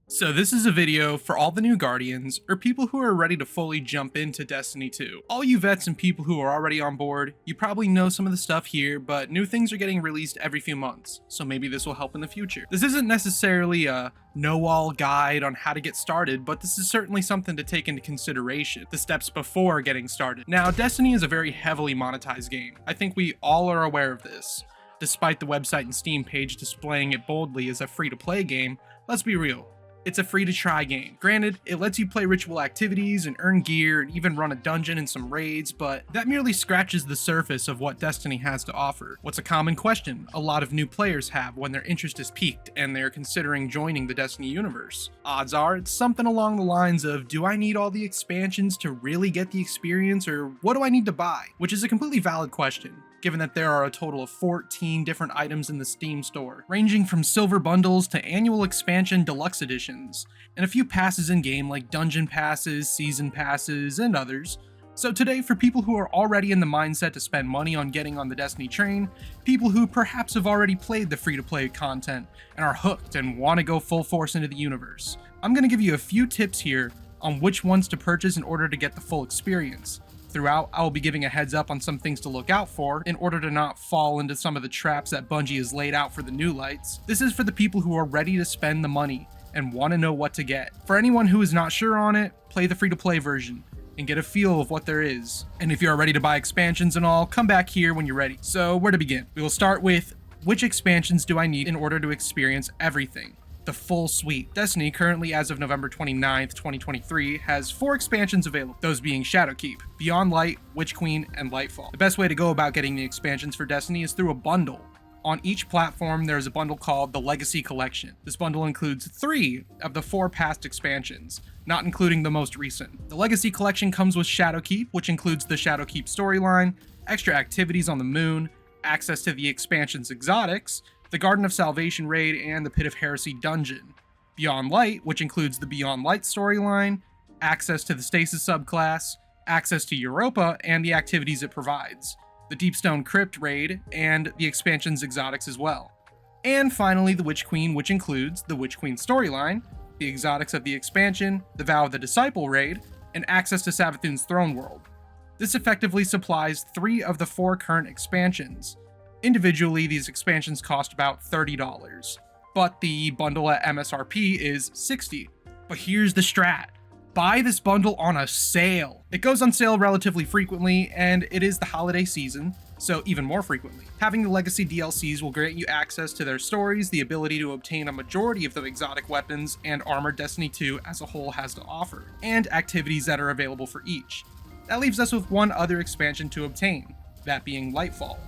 So this is a video for all the new Guardians, or people who are ready to fully jump into Destiny 2. All you vets and people who are already on board, you probably know some of the stuff here, but new things are getting released every few months, so maybe this will help in the future. This isn't necessarily a know-all guide on how to get started, but this is certainly something to take into consideration, the steps before getting started. Now, Destiny is a very heavily monetized game. I think we all are aware of this. Despite the website and Steam page displaying it boldly as a free-to-play game, let's be real. It's a free-to-try game. Granted, it lets you play ritual activities and earn gear and even run a dungeon and some raids, but that merely scratches the surface of what Destiny has to offer. What's a common question a lot of new players have when their interest is piqued and they're considering joining the Destiny universe? Odds are it's something along the lines of, do I need all the expansions to really get the experience, or what do I need to buy? Which is a completely valid question, given that there are a total of 14 different items in the Steam store, ranging from silver bundles to annual expansion deluxe editions, and a few passes in-game like dungeon passes, season passes, and others. So today, for people who are already in the mindset to spend money on getting on the Destiny train, people who perhaps have already played the free-to-play content and are hooked and want to go full force into the universe, I'm going to give you a few tips here on which ones to purchase in order to get the full experience. Throughout, I will be giving a heads up on some things to look out for in order to not fall into some of the traps that Bungie has laid out for the newlights. This is for the people who are ready to spend the money and want to know what to get. For anyone who is not sure on it, play the free-to-play version and get a feel of what there is. And if you are ready to buy expansions and all, come back here when you're ready. So where to begin? We will start with, which expansions do I need in order to experience everything? The full suite. Destiny, currently as of November 29th, 2023, has 4 expansions available, those being Shadowkeep, Beyondlight, Witchqueen, and Lightfall. The best way to go about getting the expansions for Destiny is through a bundle. On each platform, there is a bundle called the Legacy Collection. This bundle includes 3 of the 4 past expansions, not including the most recent. The Legacy Collection comes with Shadowkeep, which includes the Shadowkeep storyline, extra activities on the moon, access to the expansion's exotics, the Garden of Salvation raid, and the Pit of Heresy dungeon. Beyond Light, which includes the Beyond Light storyline, access to the Stasis subclass, access to Europa, and the activities it provides, the Deepstone Crypt raid, and the expansion's exotics as well. And finally, the Witch Queen, which includes the Witch Queen storyline, the exotics of the expansion, the Vow of the Disciple raid, and access to Savathun's throne world. This effectively supplies 3 of the 4 current expansions. Individually, these expansions cost about $30, but the bundle at MSRP is $60. But here's the strat. Buy this bundle on a sale. It goes on sale relatively frequently, and it is the holiday season, so even more frequently. Having the Legacy DLCs will grant you access to their stories, the ability to obtain a majority of the exotic weapons and armor Destiny 2 as a whole has to offer, and activities that are available for each. That leaves us with one other expansion to obtain, that being Lightfall.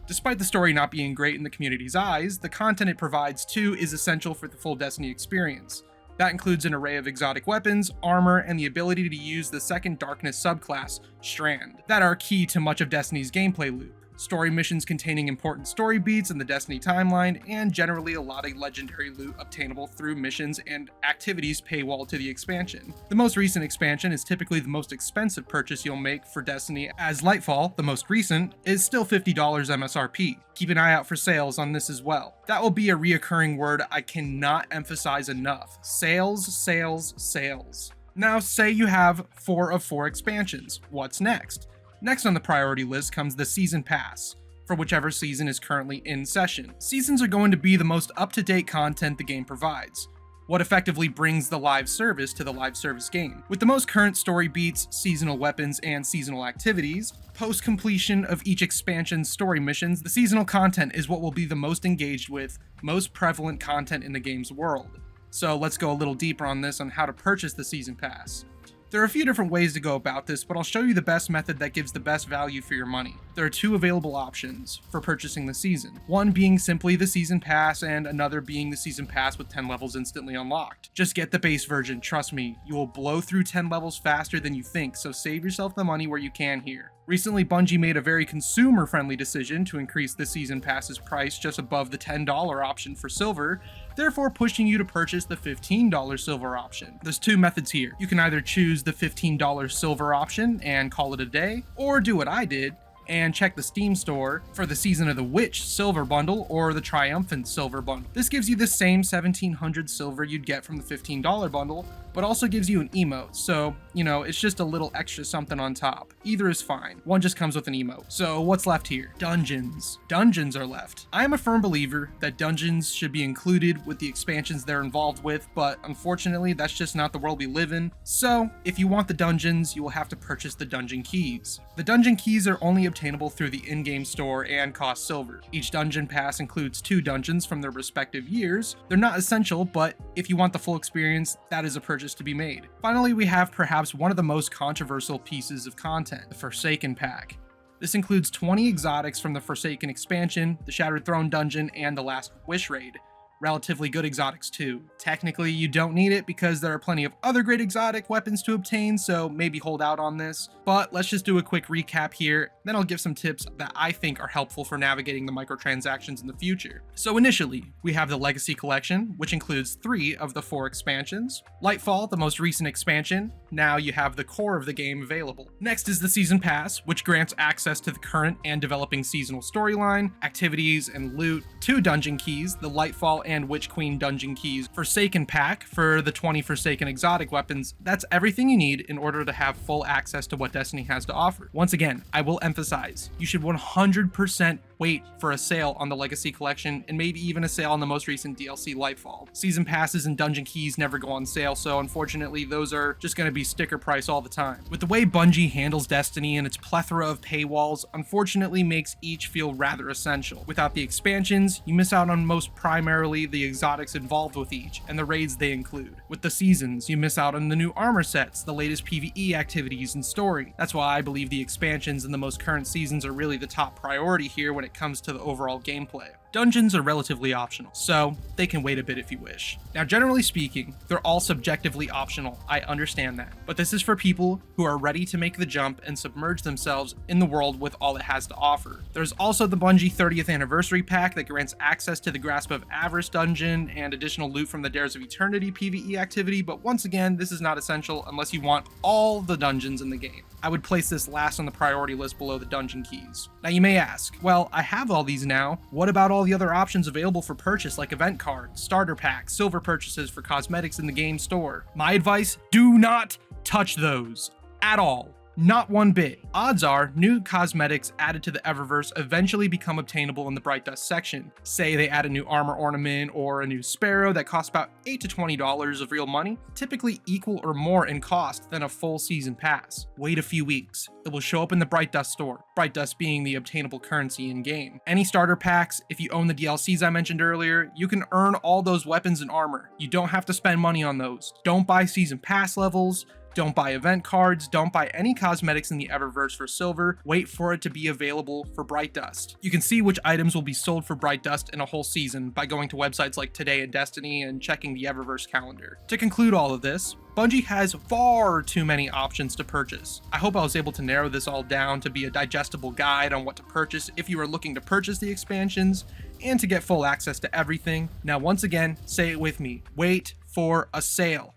Despite the story not being great in the community's eyes, the content it provides too is essential for the full Destiny experience. That includes an array of exotic weapons, armor, and the ability to use the second Darkness subclass, Strand, that are key to much of Destiny's gameplay loop. Story missions containing important story beats in the Destiny timeline, and generally a lot of legendary loot obtainable through missions and activities paywall to the expansion. The most recent expansion is typically the most expensive purchase you'll make for Destiny, as Lightfall, the most recent, is still $50 MSRP. Keep an eye out for sales on this as well. That will be a reoccurring word I cannot emphasize enough. Sales, sales, sales. Now say you have 4 of 4 expansions. What's next? Next on the priority list comes the Season Pass, for whichever season is currently in session. Seasons are going to be the most up-to-date content the game provides, what effectively brings the live service to the live service game. With the most current story beats, seasonal weapons, and seasonal activities, post-completion of each expansion's story missions, the seasonal content is what will be the most engaged with, most prevalent content in the game's world. So let's go a little deeper on this on how to purchase the Season Pass. There are a few different ways to go about this, but I'll show you the best method that gives the best value for your money. There are 2 available options for purchasing the season, one being simply the Season Pass and another being the Season Pass with 10 levels instantly unlocked. Just get the base version, trust me, you will blow through 10 levels faster than you think, so save yourself the money where you can here. Recently, Bungie made a very consumer-friendly decision to increase the Season Pass's price just above the $10 option for silver, therefore pushing you to purchase the $15 silver option. There's 2 methods here. You can either choose the $15 silver option and call it a day, or do what I did And check the Steam store for the Season of the Witch silver bundle or the Triumphant silver bundle. This gives you the same 1700 silver you'd get from the $15 bundle, but also gives you an emote, so, you know, it's just a little extra something on top. Either is fine. One just comes with an emote. So what's left here? Dungeons. Dungeons are left. I am a firm believer that dungeons should be included with the expansions they're involved with, but unfortunately, that's just not the world we live in. So, if you want the dungeons, you will have to purchase the dungeon keys. The dungeon keys are only obtainable through the in-game store and cost silver. Each dungeon pass includes 2 dungeons from their respective years. They're not essential, but if you want the full experience, that is a purchase to be made. Finally, we have perhaps one of the most controversial pieces of content, the Forsaken pack. This includes 20 exotics from the Forsaken expansion, the Shattered Throne dungeon, and the Last Wish raid. Relatively good exotics too. Technically, you don't need it because there are plenty of other great exotic weapons to obtain, so maybe hold out on this. But let's just do a quick recap here, then I'll give some tips that I think are helpful for navigating the microtransactions in the future. So initially, we have the Legacy Collection, which includes 3 of the 4 expansions. Lightfall, the most recent expansion. Now you have the core of the game available. Next is the Season Pass, which grants access to the current and developing seasonal storyline, activities, and loot. 2 dungeon keys, the Lightfall and Witchqueen dungeon keys. Forsaken pack for the 20 Forsaken exotic weapons. That's everything you need in order to have full access to what Destiny has to offer. Once again, I will emphasize, you should 100% wait for a sale on the Legacy Collection and maybe even a sale on the most recent DLC Lightfall. Season passes and dungeon keys never go on sale, so unfortunately those are just going to be sticker price all the time. With the way Bungie handles Destiny and its plethora of paywalls, unfortunately makes each feel rather essential. Without the expansions, you miss out on most primarily the exotics involved with each, and the raids they include. With the seasons, you miss out on the new armor sets, the latest PvE activities, and story. That's why I believe the expansions and the most current seasons are really the top priority here when it comes to the overall gameplay. Dungeons are relatively optional, so they can wait a bit if you wish. Now, generally speaking, they're all subjectively optional, I understand that, but this is for people who are ready to make the jump and submerge themselves in the world with all it has to offer. There's also the Bungie 30th Anniversary Pack that grants access to the Grasp of Avarice dungeon and additional loot from the Dares of Eternity PvE activity, but once again, this is not essential unless you want all the dungeons in the game. I would place this last on the priority list below the dungeon keys. Now you may ask, well, I have all these now, what about all the other options available for purchase like event cards, starter packs, silver purchases for cosmetics in the game store? My advice, do not touch those at all. Not one bit. Odds are, new cosmetics added to the Eververse eventually become obtainable in the Bright Dust section. Say they add a new armor ornament or a new sparrow that costs about $8 to $20 of real money, typically equal or more in cost than a full season pass. Wait a few weeks. It will show up in the Bright Dust store, Bright Dust being the obtainable currency in-game. Any starter packs, if you own the DLCs I mentioned earlier, you can earn all those weapons and armor. You don't have to spend money on those. Don't buy season pass levels. Don't buy event cards, don't buy any cosmetics in the Eververse for silver, wait for it to be available for Bright Dust. You can see which items will be sold for Bright Dust in a whole season by going to websites like Today in Destiny and checking the Eververse calendar. To conclude all of this, Bungie has far too many options to purchase. I hope I was able to narrow this all down to be a digestible guide on what to purchase if you are looking to purchase the expansions and to get full access to everything. Now once again, say it with me, wait for a sale.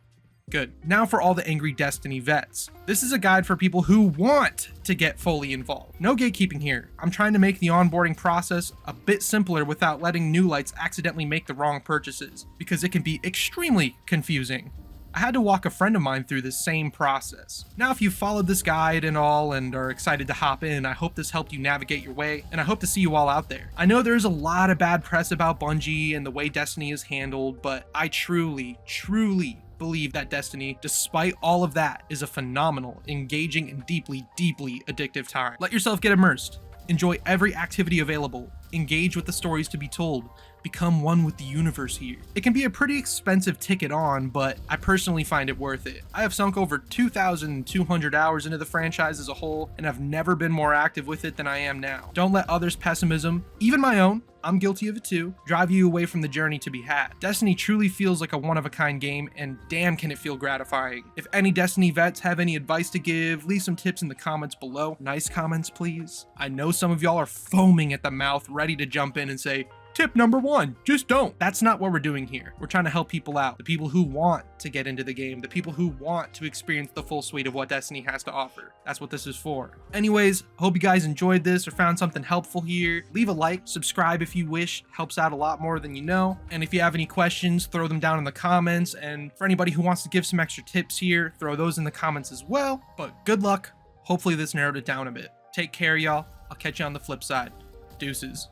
Good. Now for all the angry Destiny vets. This is a guide for people who want to get fully involved. No gatekeeping here. I'm trying to make the onboarding process a bit simpler without letting newlights accidentally make the wrong purchases, because it can be extremely confusing. I had to walk a friend of mine through this same process. Now, if you've followed this guide and all and are excited to hop in, I hope this helped you navigate your way, and I hope to see you all out there. I know there's a lot of bad press about Bungie and the way Destiny is handled, but I truly believe that Destiny, despite all of that, is a phenomenal, engaging, and deeply addictive time. Let yourself get immersed. Enjoy every activity available. Engage with the stories to be told. Become one with the universe here. It can be a pretty expensive ticket on, but I personally find it worth it. I have sunk over 2,200 hours into the franchise as a whole, and I've never been more active with it than I am now. Don't let others' pessimism, even my own, I'm guilty of it too, drive you away from the journey to be had. Destiny truly feels like a one-of-a-kind game, and damn can it feel gratifying. If any Destiny vets have any advice to give, leave some tips in the comments below. Nice comments, please. I know some of y'all are foaming at the mouth, ready to jump in and say, Tip number 1, just don't. That's not what we're doing here. We're trying to help people out. The people who want to get into the game. The people who want to experience the full suite of what Destiny has to offer. That's what this is for. Anyways, hope you guys enjoyed this or found something helpful here. Leave a like, subscribe if you wish. Helps out a lot more than you know. And if you have any questions, throw them down in the comments. And for anybody who wants to give some extra tips here, throw those in the comments as well. But good luck. Hopefully this narrowed it down a bit. Take care, y'all. I'll catch you on the flip side. Deuces.